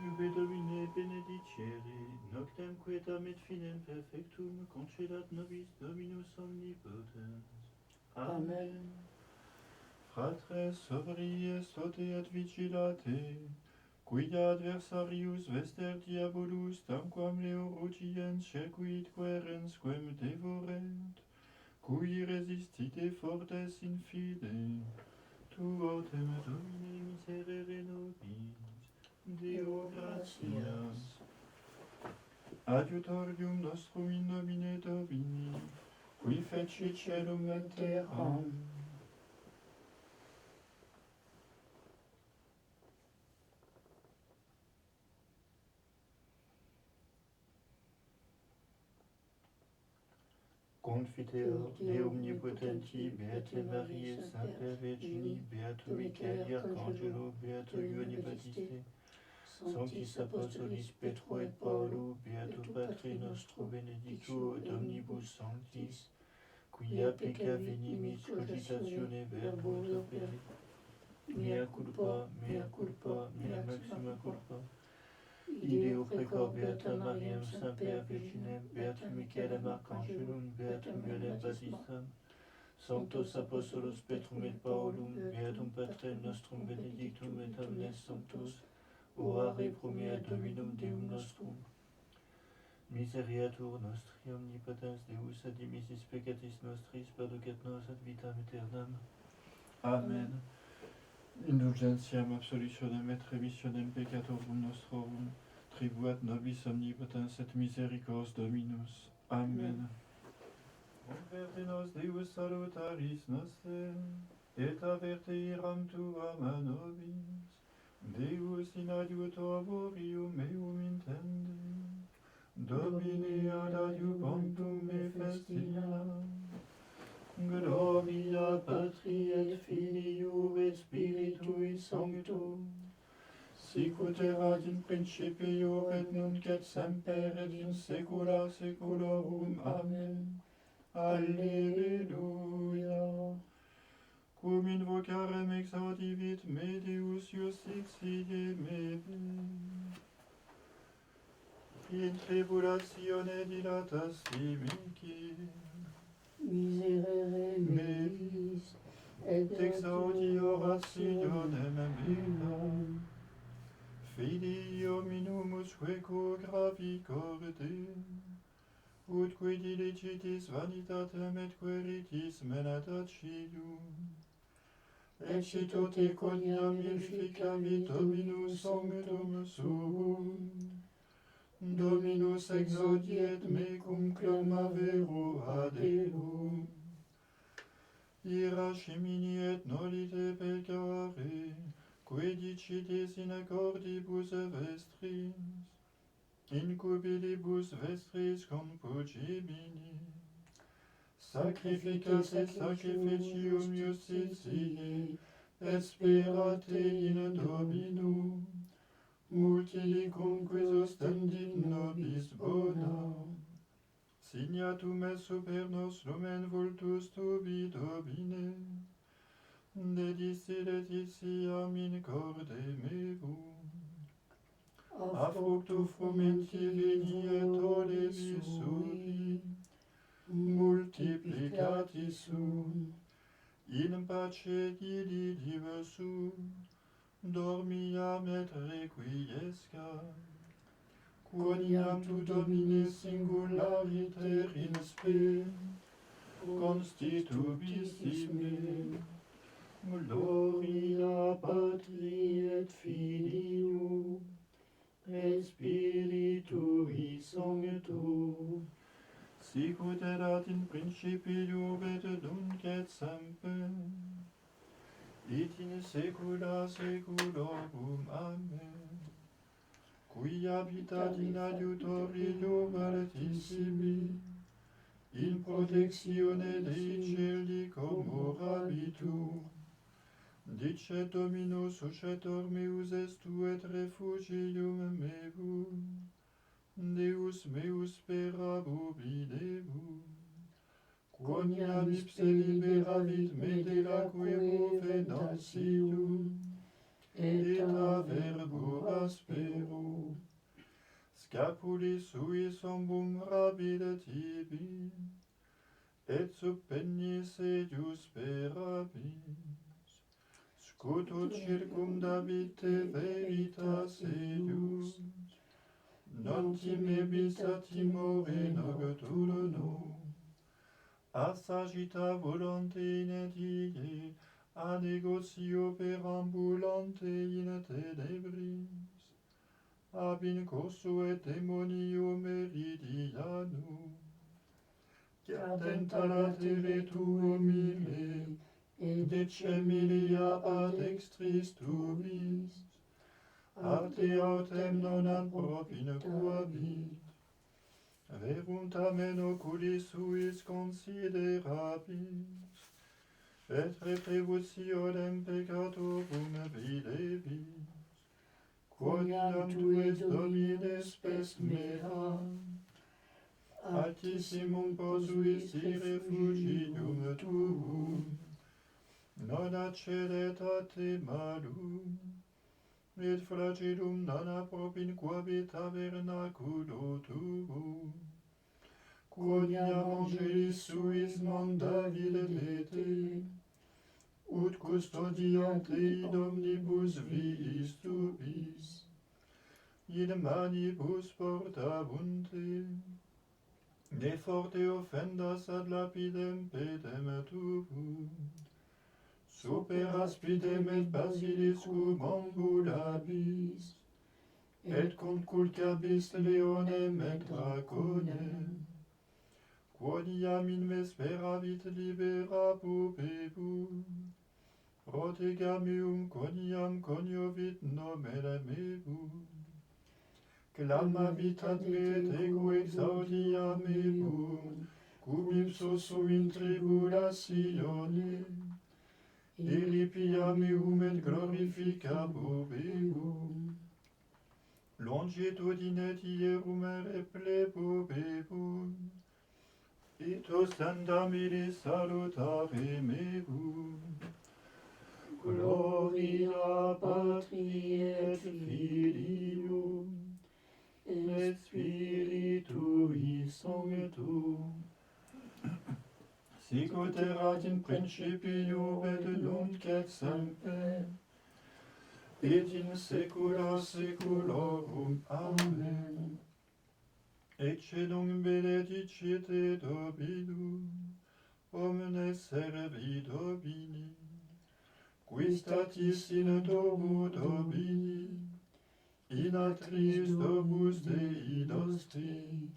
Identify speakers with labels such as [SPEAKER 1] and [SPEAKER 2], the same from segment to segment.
[SPEAKER 1] Iube Domine benedicere, noctem quietam et finem perfectum concedat nobis Dominus omnipotens. Amen. Fratres sobrius tote et vigilate, quia adversarius vester diabolus tamquam leo rugiens circuit querens quem devorent, cui resistite fortes in fide, tu autem Domine miserere nobis. Deo gratias. Adiutorium nostrum in nomine Domini, qui feci celum et terram. Confiteor de omnipotenti, Beate Mariae, Sancta Virgini, Beato Michael, Arcangelo, Beato Ioanni Baptiste, Sanctis Apostolis Petro et Paulo, Beato Patre nostro benedicto et omnibus sanctis, quia pecca venimis cogitatione verbo et opere, mea culpa, mea maxima culpa. Ideo precor Beata Mariam Semper Virginem, Beatum Michaelem Arcangelum, Beatum Ioannem Baptistam, Sanctos Apostolos Petrum et Paulum, Beatum Patrem nostrum benedictum et omnes sanctos, orare pro mea Dominum Deum nostrum. Miseriatur nostri omnipotens Deus et dimissis peccatis nostris, perducat nos ad vitam aeternam. Amen. Indulgentiam absolutionem et remissionem peccatorum nostrorum, tribuat nobis omnipotens et misericors Dominus. Amen. Converte nos Deus salutaris nostre, et averte iram tuam a nobis. Deus in adiutorium meum intende, Domine ad adiuvantum me festina. Gloria Patri et Filio et Spiritui Sancto, sicut erat in principio et nunc et semper et in saecula saeculorum. Amen. Alleluia. Cum invocarem exaudivit me Deus justitiae me. In tribulatione dilatas mihi.
[SPEAKER 2] Miserere meis, et
[SPEAKER 1] exaudi orationem meam. Fidi hominumusque gravi corde, ut quid illicitis vanitatem et queritis menadacium. Excito te quoniam mirificavit Dominus sanctum suum. Dominus exaudiet me cum clamavero ad eum. Ira scemini et nolite peccare, que dicitis in accordibus vestris, in cubilibus vestris compugibini. Sacrificas et sacrificium justitiae, et sperate in Domino, multilicum quis ostendit nobis bona. Signatum est super nos lumen vultus tubi, Domine, dedissi letitiam in corde meum. A fructu frumenti vini et oleis sui, multiplicati sunt, in pace dili diversum, dormiam et requiescam. Quoniam tu Domine singulariter in spe, constitubissime. Gloria Patri et Filio, et Spiritui Sancto, sicut erat in principio et nunc et semper, et in saecula saeculorum. Amen. Qui habitat in adiutorium altissimi, in protectione Dei cieli comorabitur. Dicet Dominus uscetor meus estu et refugium meum, Deus meus sperabubi Deum. Quoniam ipse liberavit me de la queruve natium,
[SPEAKER 2] et a verbo aspero,
[SPEAKER 1] scapuli sui sombum rabide tibi, et subpennis eius perabis, scuto circumdabite veritas eius, non timebis a timore nocturno, assagita volonte inedie, a negotio perambulante in tenebris, ab in corso et demonio meridiano, cadenta latere tuo mille, dece milia ad extris tuis, arte autem non ad propine quabit, verum tamen oculi suis considerabis, et retributionem peccatorum videbis, quoniam tuis Domine spes mea, altissimum posuis refugium tuum, non accedet a te malum, et flagellum non approbin quabit tabernaculo tuum, quoniam angelis suis manda videbete, ut custodiante in omnibus viis tubis, in manibus portabunte, ne forte offendas ad lapidem pedem tuum, super aspidem et basiliscum ambulabis, et conculcabis leonem et draconem, quoniam in vesperavit libera pupebum, protega meum quoniam coniovit nomen meum, clamavit ad me et ego exaudia meum, cum ipso sum in tribulatione, irripia meum et glorifica pupebum, longitudine tierum reple pupebum, ito sandamini salutare meum. Gloria Patri et Filium et Spiritui Sancto, sicut erat in principio et nunc et semper, et in saecula saeculorum. Amen. Ecce nunc benedicite Dominum, omnes servi Domini, qui statis in domo Domini, in atris domus Dei nostri,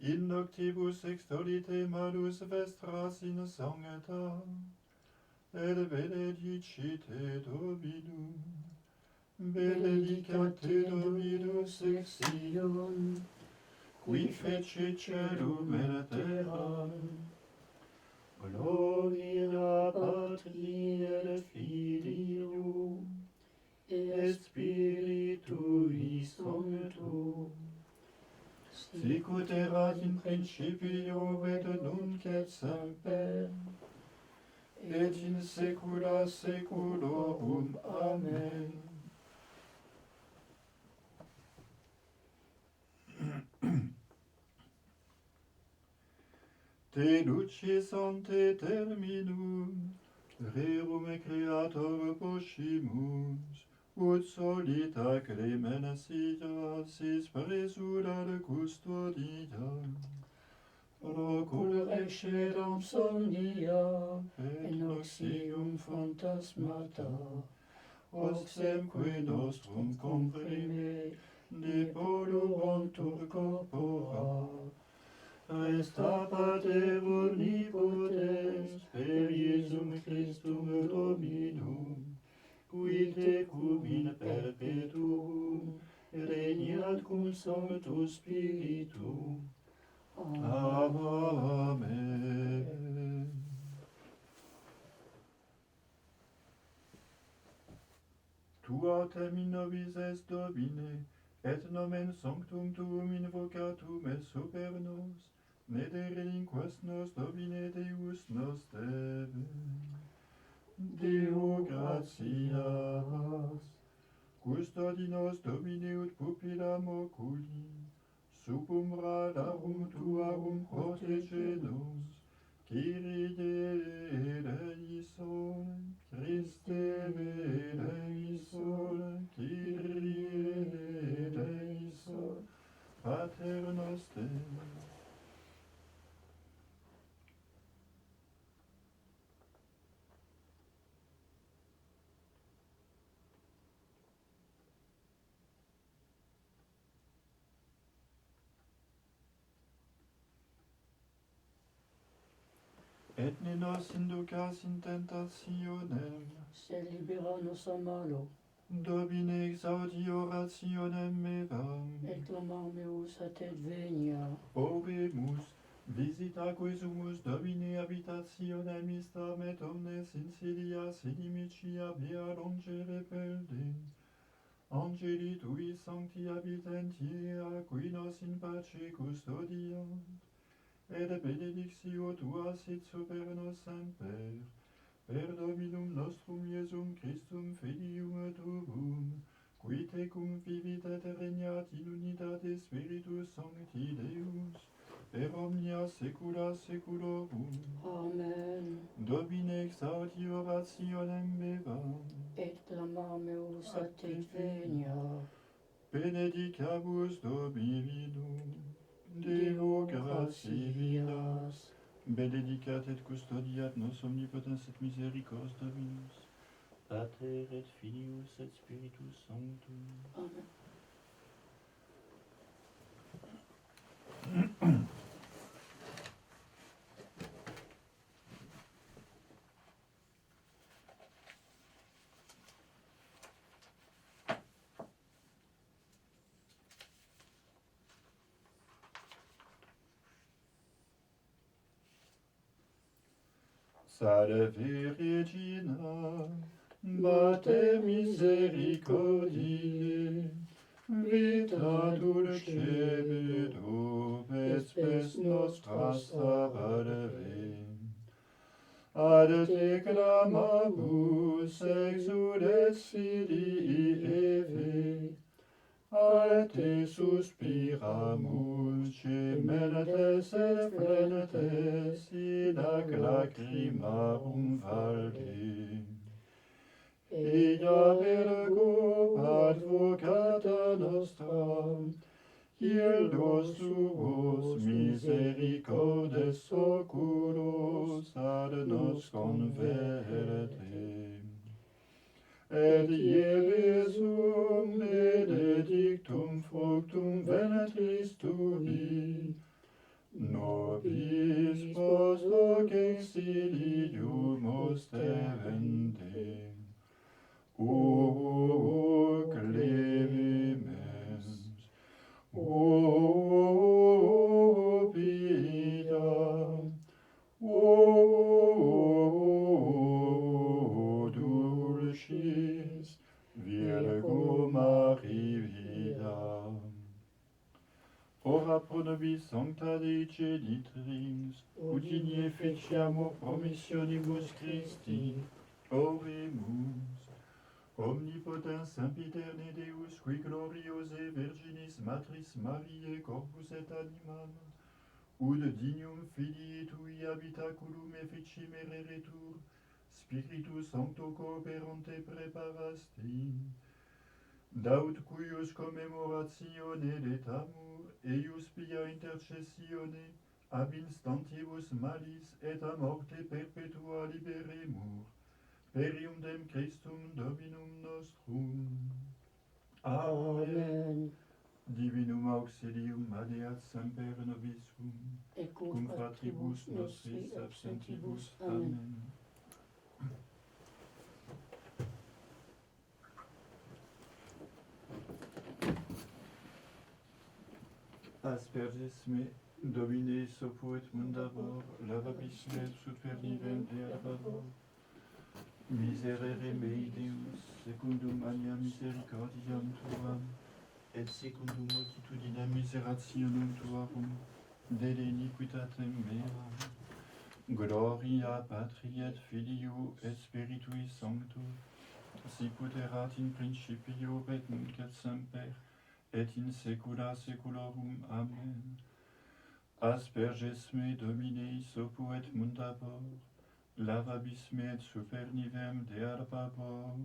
[SPEAKER 1] in noctibus extolite malus vestras in sancta, et benedicite Dominum, benedicat te Dominus ex Sion, qui fece celum et terram. Gloria Patri et Filium et Spiritui Sancto, sicut erat in principio et nunc et semper, et in saecula saeculorum. Amen. Te lucis ante terminum, rerum creator poscimus, ut solita clemencia sis presura de custodia, procul excedam somnia, et noxium phantasmata, obsemque nostrum comprime, ne poluantur corpora, resta Pater omnipotens per Iesum Christum Dominum, qui tecum in perpetuum regnat cum Sancto Spiritu. Amen. Tu autem in nobis es Domine, et nomen sanctum tuum invocatum et super nos, ne delinquas nos Domine Deus noster. Deo gratias.
[SPEAKER 2] custodinos Domine ut pupillam oculi, supum radarum tuarum protege nos, Kyrie eleison, Christe eleison, Kyrie eleison, Pater noster. Et ne nos inducas in tentationem,
[SPEAKER 3] sed libera nos a malo,
[SPEAKER 2] Domine exaudi orationem meam,
[SPEAKER 3] et clamar meus a te venia.
[SPEAKER 2] Oremus, visita sumus Domine habitationem istam et omnes insidias inimicia via longe repeldim. Angeli tui sancti habitentia, qui nos in pace custodiant, et benedictio tua sit super nos semper, per Dominum nostrum Iesum Christum Filium tuum, qui tecum vivit et regnat in unitate Spiritus Sancti Deus, per omnia saecula saeculorum.
[SPEAKER 3] Amen.
[SPEAKER 2] Domine exaudi orationem meam,
[SPEAKER 3] Et clamar meus a te venia.
[SPEAKER 2] benedicamus Dominum, Deo gratias, benedicat et custodiat nos omnipotens et misericordias Dominus,
[SPEAKER 1] Pater et Filius et Spiritus Sanctus.
[SPEAKER 3] Amen.
[SPEAKER 2] Salve Regina, Mater misericordiae, vita dulcedo, et spes nostra salve. Ad te clamamus, exules filii Eve, ad te suspiramus, gementes et frenentes, in ac lacrimarum valde. Ea ergo advocata nostra, illos suos misericordes oculos ad nos converte. Et Iesum benedictum fructum ventris tui, nobis pos hoc exilium osterende. O clemens, o pia, o dulcis Virgo Maria. Ora pro nobis sancta Dei genitrix, ut igne feciamur promissionibus Christi, oremus. Omnipotens sempiterne Deus, qui gloriose Virginis Matris Mariae corpus et animam, ud dignum filii tui habitaculum efficimere retur, Spiritus Sancto cooperante preparasti, daut cuius commemoratione letamur, eius pia intercessione, ab instantibus malis et a morte perpetua liberemur, per iundem Christum Dominum nostrum.
[SPEAKER 3] Amen.
[SPEAKER 2] Divinum auxilium maneat semper nobiscum,
[SPEAKER 3] Et
[SPEAKER 2] cum fratribus nostris absentibus. Amen. Asperges me, Domine sopuit mundabor, lavabis me supervivem deabavor. Miserere mei Deus, secundum ania misericordiam tuam, et secundum multitudinem miserationem tuarum, de iniquitatem meam. Gloria Patri et Filio et Spiritui Sancto, sicut erat in principio et nunc et semper, et in saecula saeculorum. Amen. Asperges me, Domine, sopu et mundabor, lavabis me et super nivem de arbabor.